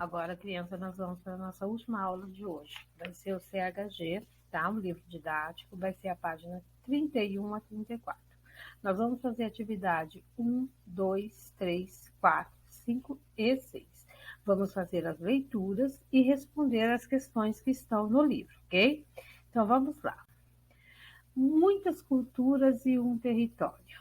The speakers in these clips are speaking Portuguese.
Agora, criança, nós vamos para a nossa última aula de hoje. Vai ser o CHG, tá? O livro didático, vai ser a página 31 a 34. Nós vamos fazer atividade 1, 2, 3, 4, 5 e 6. Vamos fazer as leituras e responder as questões que estão no livro, ok? Então, vamos lá. Muitas culturas e um território.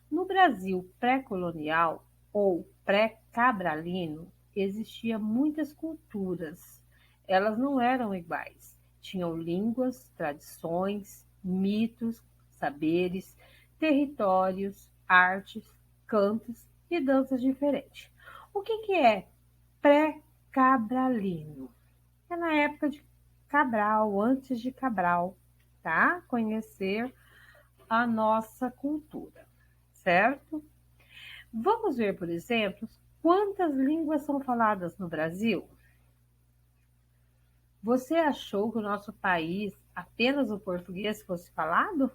No Brasil pré-colonial ou pré-cabralino, existiam muitas culturas. Elas não eram iguais. Tinham línguas, tradições, mitos, saberes, territórios, artes, cantos e danças diferentes. O que é pré-cabralino? É na época de Cabral, antes de Cabral, tá? Conhecer a nossa cultura, certo? Vamos ver, por exemplo, quantas línguas são faladas no Brasil? Você achou que o nosso país apenas o português fosse falado?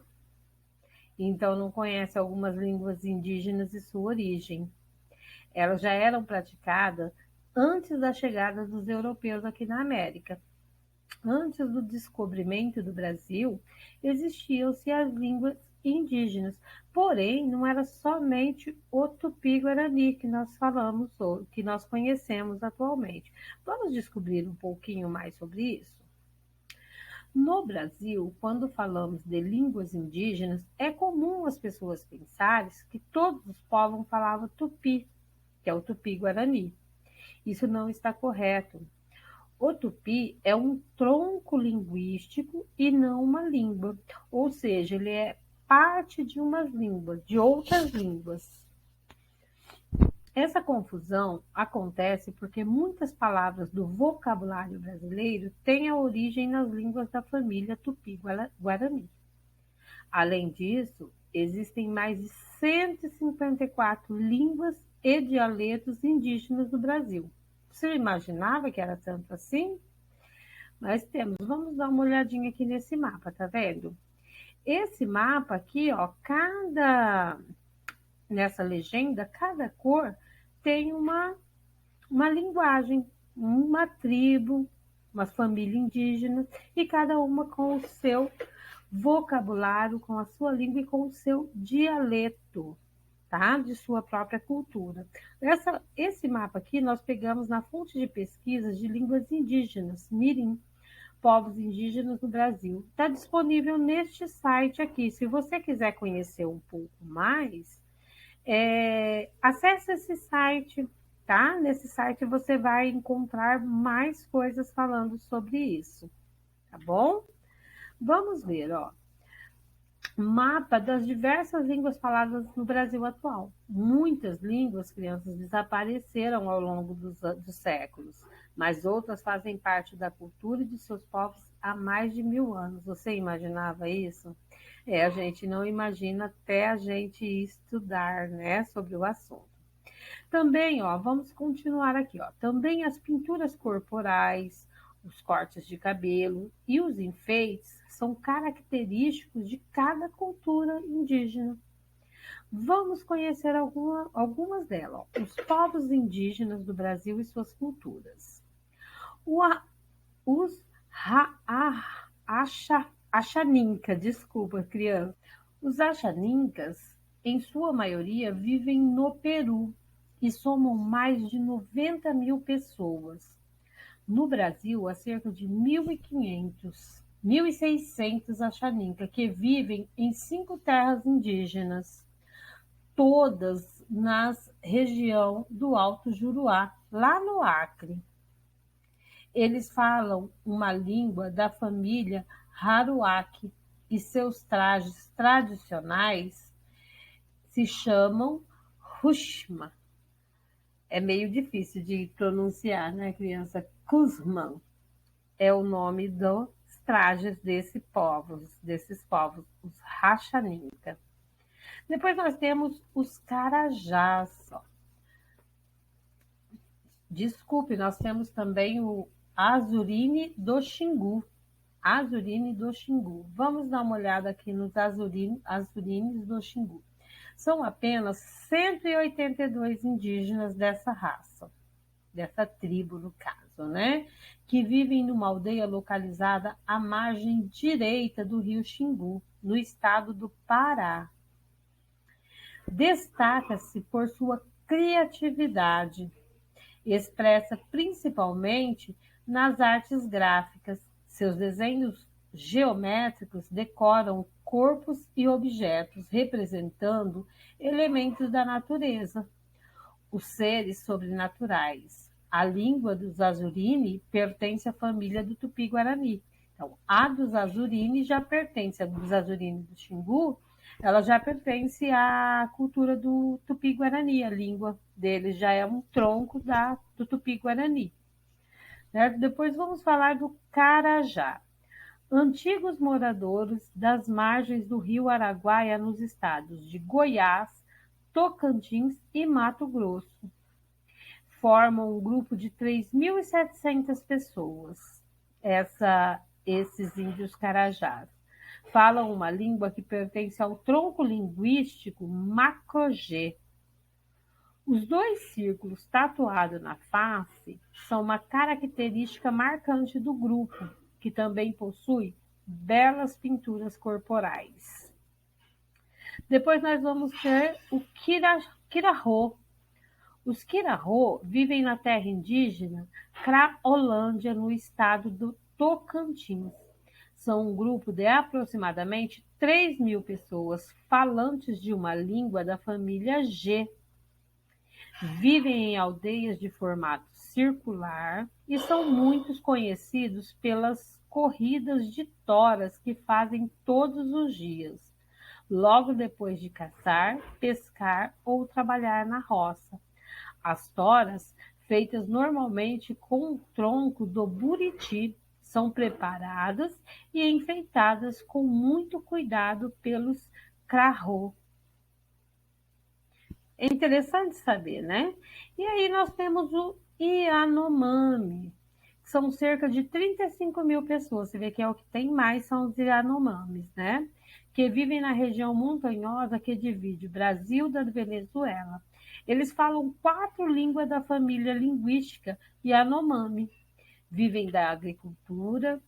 Então não conhece algumas línguas indígenas e sua origem. Elas já eram praticadas antes da chegada dos europeus aqui na América. Antes do descobrimento do Brasil, existiam-se as línguas indígenas, porém não era somente o Tupi-Guarani que nós falamos, ou que nós conhecemos atualmente. Vamos descobrir um pouquinho mais sobre isso? No Brasil, quando falamos de línguas indígenas, é comum as pessoas pensarem que todos os povos falavam tupi, que é o Tupi-Guarani. Isso não está correto. O tupi é um tronco linguístico e não uma língua, ou seja, ele é parte de umas línguas, de outras línguas. Essa confusão acontece porque muitas palavras do vocabulário brasileiro têm a origem nas línguas da família Tupi-Guarani. Além disso, existem mais de 154 línguas e dialetos indígenas do Brasil. Você imaginava que era tanto assim? Nós temos, vamos dar uma olhadinha aqui nesse mapa, tá vendo? Esse mapa aqui, ó, nessa legenda, cada cor tem uma linguagem, uma tribo, uma família indígena, e cada uma com o seu vocabulário, com a sua língua e com o seu dialeto, tá? De sua própria cultura. Esse mapa aqui nós pegamos na fonte de pesquisa de línguas indígenas, Mirim, povos indígenas do Brasil. Está disponível neste site aqui. Se você quiser conhecer um pouco mais, acesse esse site, tá? Nesse site você vai encontrar mais coisas falando sobre isso, tá bom? Vamos ver, ó. Mapa das diversas línguas faladas no Brasil atual. Muitas línguas, crianças, desapareceram ao longo dos séculos, mas outras fazem parte da cultura de seus povos há mais de 1000 anos. Você imaginava isso? A gente não imagina até a gente estudar, né, sobre o assunto. Também, ó, vamos continuar aqui, ó. Também as pinturas corporais, os cortes de cabelo e os enfeites são característicos de cada cultura indígena. Vamos conhecer algumas delas. Ó. Os povos indígenas do Brasil e suas culturas. Os Achaninca, desculpa, criança. Os Achanincas, em sua maioria, vivem no Peru e somam mais de 90 mil pessoas. No Brasil, há cerca de 1.500, 1.600 Achaninca que vivem em 5 terras indígenas, todas na região do Alto Juruá, lá no Acre. Eles falam uma língua da família Haruaki e seus trajes tradicionais se chamam Hushma. É meio difícil de pronunciar, né, criança? Kuzman é o nome dos trajes desses povos, os Rachaninka. Depois nós temos os Carajás. Ó. Desculpe, nós temos também o Azurine do Xingu. Azurine do Xingu. Vamos dar uma olhada aqui nos Azurines do Xingu. São apenas 182 indígenas dessa raça. dessa tribo no caso, né? Que vivem numa aldeia localizada à margem direita do rio Xingu, no estado do Pará. Destaca-se por sua criatividade, expressa principalmente nas artes gráficas. Seus desenhos geométricos decoram corpos e objetos, representando elementos da natureza, os seres sobrenaturais. A língua dos Azurini pertence à família do Tupi-Guarani. Então, a dos Azurini já pertence, a dos Azurini do Xingu, ela já pertence à cultura do Tupi-Guarani, a língua deles já é um tronco do Tupi-Guarani. Né? Depois vamos falar do Carajá. Antigos moradores das margens do rio Araguaia nos estados de Goiás, Tocantins e Mato Grosso. Formam um grupo de 3.700 pessoas, esses índios carajás. Falam uma língua que pertence ao tronco linguístico Macro-G. Os dois círculos tatuados na face são uma característica marcante do grupo, que também possui belas pinturas corporais. Depois nós vamos ter o Quirarô. Os Quirarô vivem na terra indígena Craolândia, no estado do Tocantins. São um grupo de aproximadamente 3.000 pessoas falantes de uma língua da família G. Vivem em aldeias de formato circular e são muito conhecidos pelas corridas de toras que fazem todos os dias, logo depois de caçar, pescar ou trabalhar na roça. As toras, feitas normalmente com o tronco do buriti, são preparadas e enfeitadas com muito cuidado pelos Krahô. É interessante saber, né? E aí nós temos o Yanomami, que são cerca de 35.000 pessoas. Você vê que é o que tem mais, são os Yanomamis, né? Que vivem na região montanhosa que divide o Brasil da Venezuela. Eles falam 4 línguas da família linguística Yanomami. Vivem da agricultura,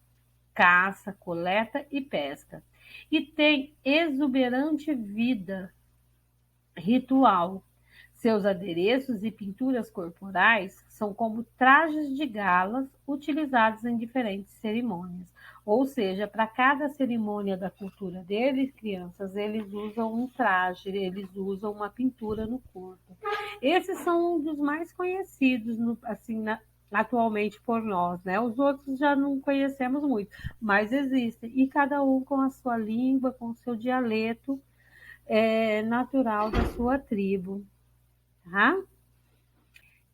caça, coleta e pesca. E têm exuberante vida ritual. Seus adereços e pinturas corporais são como trajes de galas utilizados em diferentes cerimônias. Ou seja, para cada cerimônia da cultura deles, crianças, eles usam um traje, eles usam uma pintura no corpo. Esses são um dos mais conhecidos, assim, atualmente por nós, né? Os outros já não conhecemos muito, mas existem. E cada um com a sua língua, com o seu dialeto natural da sua tribo. Tá?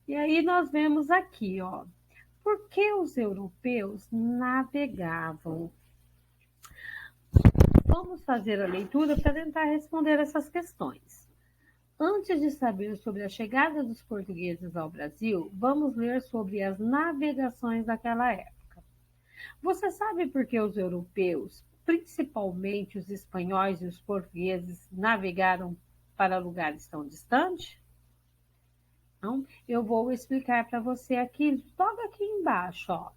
E aí nós vemos aqui, ó, por que os europeus navegavam? Vamos fazer a leitura para tentar responder essas questões. Antes de saber sobre a chegada dos portugueses ao Brasil, vamos ler sobre as navegações daquela época. Você sabe por que os europeus, principalmente os espanhóis e os portugueses, navegaram para lugares tão distantes? Então, eu vou explicar para você aqui, logo aqui embaixo, ó.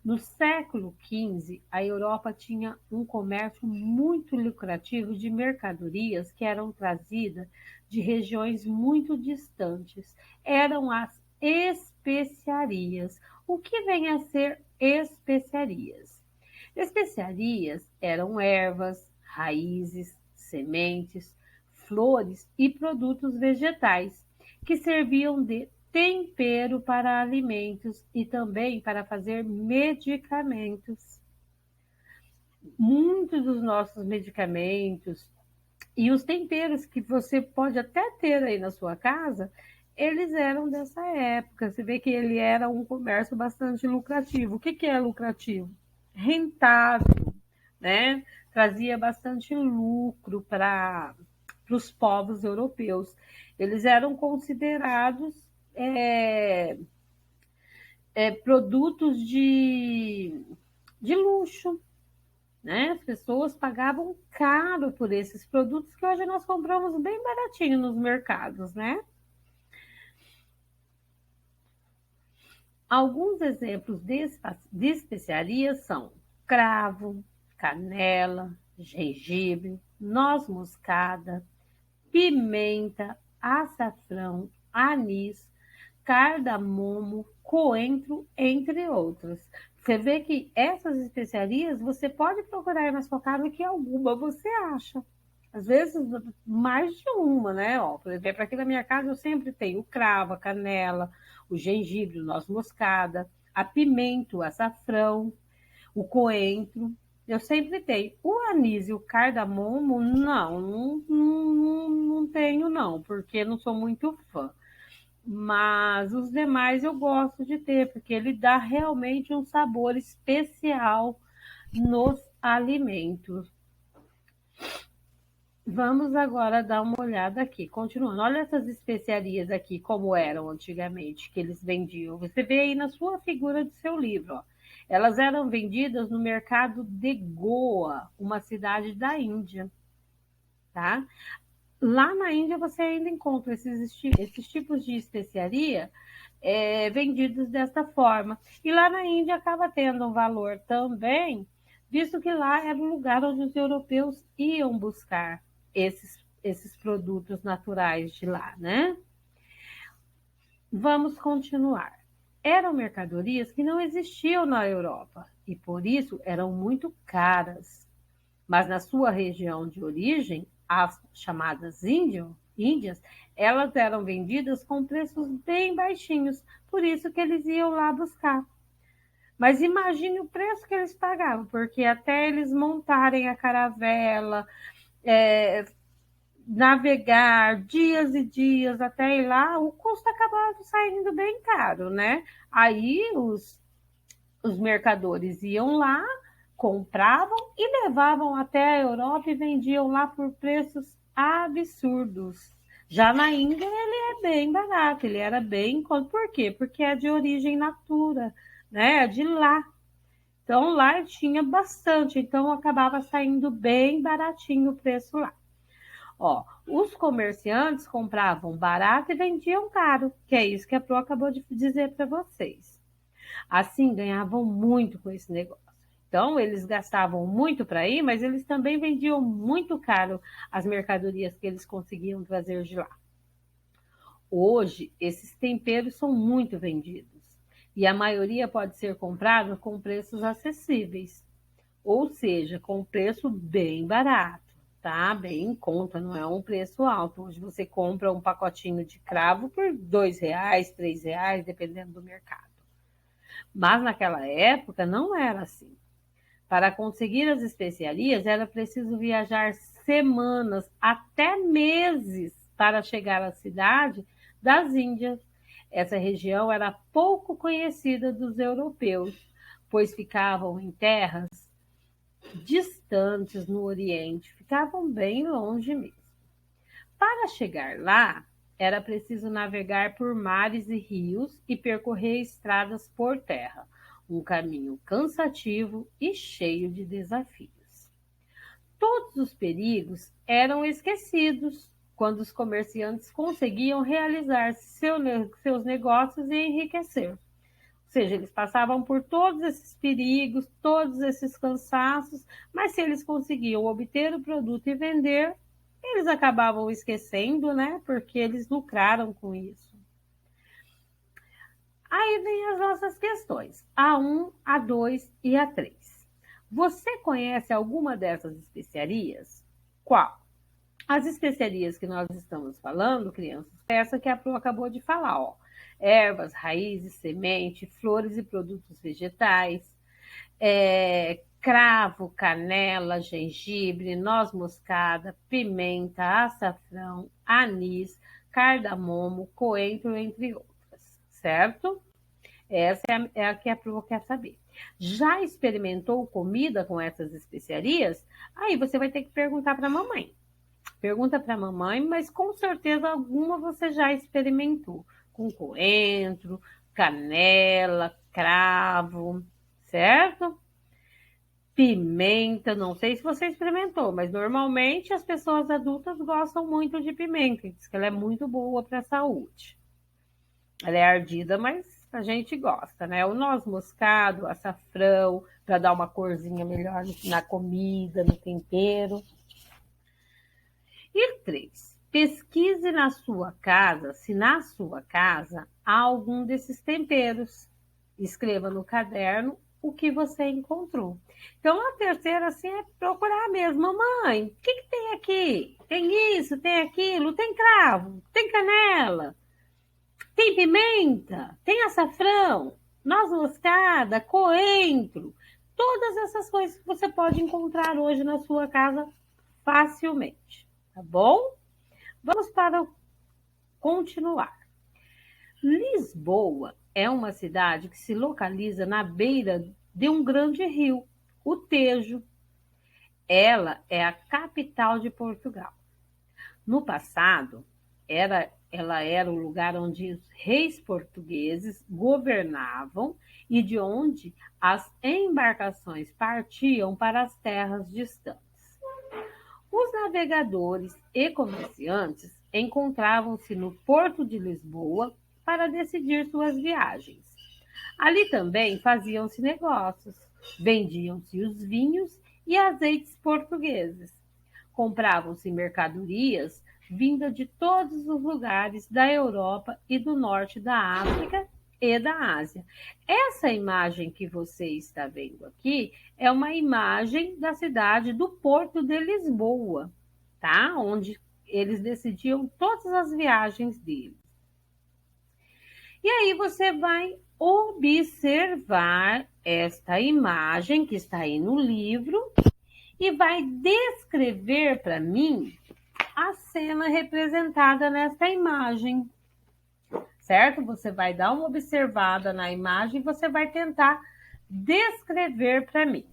No século XV, a Europa tinha um comércio muito lucrativo de mercadorias que eram trazidas de regiões muito distantes. Eram as especiarias. O que vem a ser especiarias? Especiarias eram ervas, raízes, sementes, flores e produtos vegetais que serviam de tempero para alimentos e também para fazer medicamentos. Muitos dos nossos medicamentos e os temperos que você pode até ter aí na sua casa, eles eram dessa época. Você vê que ele era um comércio bastante lucrativo. O que é lucrativo? Rentável, né? Trazia bastante lucro para os povos europeus. Eles eram considerados produtos de luxo, né? As pessoas pagavam caro por esses produtos que hoje nós compramos bem baratinho nos mercados, né? Alguns exemplos de especiarias são cravo, canela, gengibre, noz moscada, pimenta, açafrão, anis, cardamomo, coentro, entre outros. Você vê que essas especiarias você pode procurar aí na sua casa que alguma você acha. Às vezes mais de uma, né? Ó, por exemplo, aqui na minha casa eu sempre tenho o cravo, a canela, o gengibre, o noz moscada, a pimenta, o açafrão, o coentro. Eu sempre tenho. O anis e o cardamomo, não tenho, não, porque não sou muito fã. Mas os demais eu gosto de ter, porque ele dá realmente um sabor especial nos alimentos. Vamos agora dar uma olhada aqui. Continuando, olha essas especiarias aqui, como eram antigamente, que eles vendiam. Você vê aí na sua figura do seu livro, ó. Elas eram vendidas no mercado de Goa, uma cidade da Índia, tá? Lá na Índia você ainda encontra esses tipos de especiaria vendidos desta forma. E lá na Índia acaba tendo um valor também, visto que lá era o lugar onde os europeus iam buscar esses produtos naturais de lá, né? Vamos continuar. Eram mercadorias que não existiam na Europa e por isso eram muito caras. Mas na sua região de origem, as chamadas índias, elas eram vendidas com preços bem baixinhos, por isso que eles iam lá buscar. Mas imagine o preço que eles pagavam, porque até eles montarem a caravela, é, navegar dias e dias até ir lá, o custo acabava saindo bem caro, né? Aí os mercadores iam lá, compravam e levavam até a Europa e vendiam lá por preços absurdos. Já na Índia ele é bem barato, ele era bem... Por quê? Porque é de origem natura, né? É de lá. Então lá tinha bastante, então acabava saindo bem baratinho o preço lá. Ó, os comerciantes compravam barato e vendiam caro, que é isso que a Pro acabou de dizer para vocês. Assim, ganhavam muito com esse negócio. Então, eles gastavam muito para ir, mas eles também vendiam muito caro as mercadorias que eles conseguiam trazer de lá. Hoje, esses temperos são muito vendidos e a maioria pode ser comprada com preços acessíveis, ou seja, com preço bem barato, tá? Bem em conta, não é um preço alto. Hoje você compra um pacotinho de cravo por R$ 2, R$ 3, dependendo do mercado. Mas naquela época não era assim. Para conseguir as especiarias, era preciso viajar semanas, até meses, para chegar à cidade das Índias. Essa região era pouco conhecida dos europeus, pois ficavam em terras distantes no Oriente, ficavam bem longe mesmo. Para chegar lá, era preciso navegar por mares e rios e percorrer estradas por terra, um caminho cansativo e cheio de desafios. Todos os perigos eram esquecidos quando os comerciantes conseguiam realizar seus negócios e enriquecer. Ou seja, eles passavam por todos esses perigos, todos esses cansaços, mas se eles conseguiam obter o produto e vender, eles acabavam esquecendo, né? Porque eles lucraram com isso. Aí vem as nossas questões, A1, A2 e A3. Você conhece alguma dessas especiarias? Qual? As especiarias que nós estamos falando, crianças, essa que a Pro acabou de falar, ó. Ervas, raízes, semente, flores e produtos vegetais, cravo, canela, gengibre, noz moscada, pimenta, açafrão, anis, cardamomo, coentro, entre outras, certo? Essa é a que a Pro quer saber. Já experimentou comida com essas especiarias? Aí você vai ter que perguntar para a mamãe. Pergunta para a mamãe, mas com certeza alguma você já experimentou. Com coentro, canela, cravo, certo? Pimenta, não sei se você experimentou, mas normalmente as pessoas adultas gostam muito de pimenta, diz que ela é muito boa para a saúde. Ela é ardida, mas a gente gosta, né? O noz moscado, o açafrão, para dar uma corzinha melhor na comida, no tempero. E 3, pesquise na sua casa, se na sua casa há algum desses temperos. Escreva no caderno o que você encontrou. Então, a terceira, assim, é procurar mesmo. Mamãe, o que tem aqui? Tem isso, tem aquilo, tem cravo, tem canela, tem pimenta, tem açafrão, noz moscada, coentro. Todas essas coisas que você pode encontrar hoje na sua casa facilmente, tá bom? Vamos para continuar. Lisboa é uma cidade que se localiza na beira de um grande rio, o Tejo. Ela é a capital de Portugal. No passado, ela era o lugar onde os reis portugueses governavam e de onde as embarcações partiam para as terras distantes. Os navegadores e comerciantes encontravam-se no Porto de Lisboa para decidir suas viagens. Ali também faziam-se negócios, vendiam-se os vinhos e azeites portugueses. Compravam-se mercadorias vindas de todos os lugares da Europa e do norte da África e da Ásia. Essa imagem que você está vendo aqui é uma imagem da cidade do Porto de Lisboa, tá? Onde eles decidiam todas as viagens deles. E aí você vai observar esta imagem que está aí no livro e vai descrever para mim a cena representada nesta imagem, certo? Você vai dar uma observada na imagem e você vai tentar descrever para mim.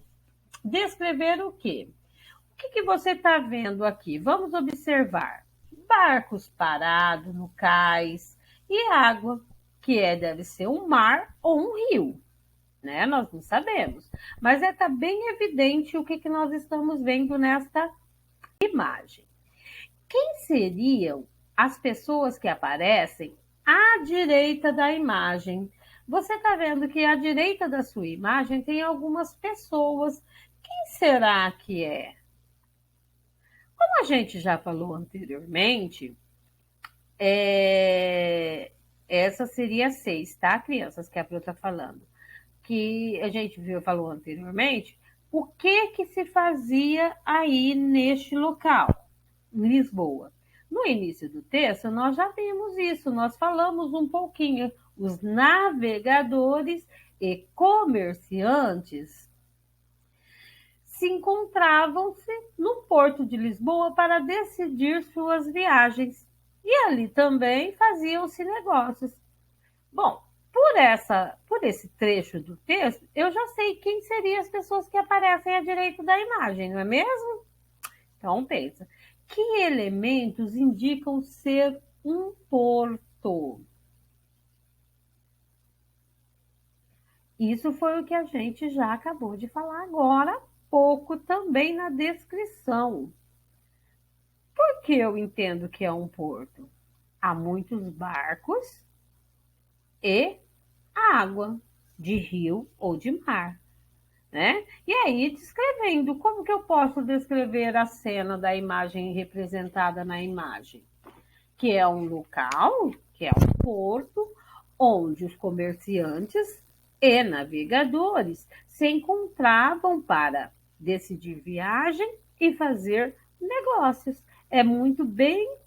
Descrever o quê? O que você está vendo aqui? Vamos observar. Barcos parados no cais e água, que deve ser um mar ou um rio, né? Nós não sabemos. Mas tá bem evidente o que nós estamos vendo nesta imagem. Quem seriam as pessoas que aparecem à direita da imagem? Você está vendo que à direita da sua imagem tem algumas pessoas. Quem será que é? Como a gente já falou anteriormente, essa seria 6, tá, crianças, que a Pro está falando. Que a gente falou anteriormente, o que se fazia aí neste local, em Lisboa. No início do texto, nós já vimos isso, nós falamos um pouquinho. Os navegadores e comerciantes se encontravam-se no Porto de Lisboa para decidir suas viagens. E ali também faziam-se negócios. Bom, por esse trecho do texto, eu já sei quem seriam as pessoas que aparecem à direita da imagem, não é mesmo? Então, pensa. Que elementos indicam ser um porto? Isso foi o que a gente já acabou de falar agora há pouco também na descrição. Por que eu entendo que é um porto? Há muitos barcos e água, de rio ou de mar, né? E aí, descrevendo, como que eu posso descrever a cena da imagem representada na imagem? Que é um local, que é um porto, onde os comerciantes e navegadores se encontravam para decidir viagem e fazer negócios. É muito bem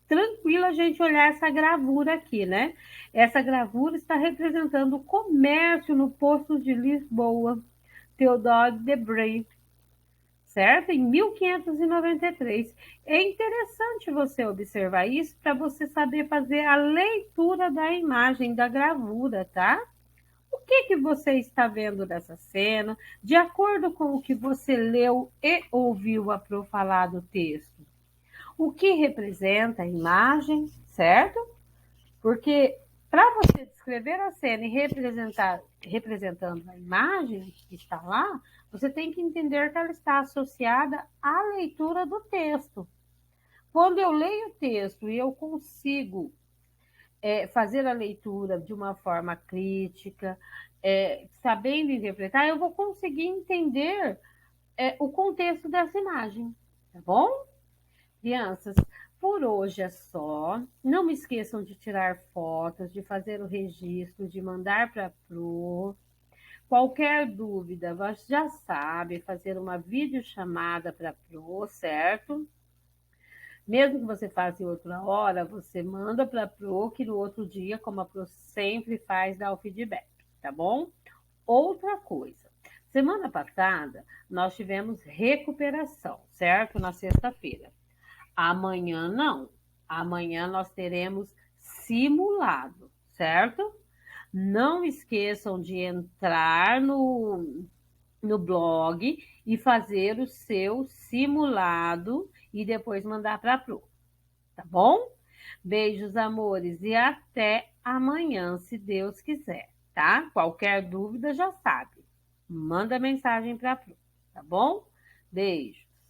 tranquilo a gente olhar essa gravura aqui, né? Essa gravura está representando o comércio no Porto de Lisboa, Theodore de Bry, certo? Em 1593. É interessante você observar isso para você saber fazer a leitura da imagem, da gravura, tá? O que você está vendo dessa cena, de acordo com o que você leu e ouviu a Pro falar do texto? O que representa a imagem, certo? Porque para você descrever a cena e representando a imagem que está lá, você tem que entender que ela está associada à leitura do texto. Quando eu leio o texto e eu consigo fazer a leitura de uma forma crítica, sabendo interpretar, eu vou conseguir entender o contexto dessa imagem, tá bom? Crianças, por hoje é só. Não me esqueçam de tirar fotos, de fazer o registro, de mandar para a Pro. Qualquer dúvida, você já sabe, fazer uma videochamada para a Pro, certo? Mesmo que você faça em outra hora, você manda para a Pro, que no outro dia, como a Pro sempre faz, dá o feedback, tá bom? Outra coisa, semana passada nós tivemos recuperação, certo? Na sexta-feira. Amanhã não. Amanhã nós teremos simulado, certo? Não esqueçam de entrar no blog e fazer o seu simulado e depois mandar para a Pro, tá bom? Beijos, amores, e até amanhã, se Deus quiser, tá? Qualquer dúvida já sabe. Manda mensagem para a Pro, tá bom? Beijo.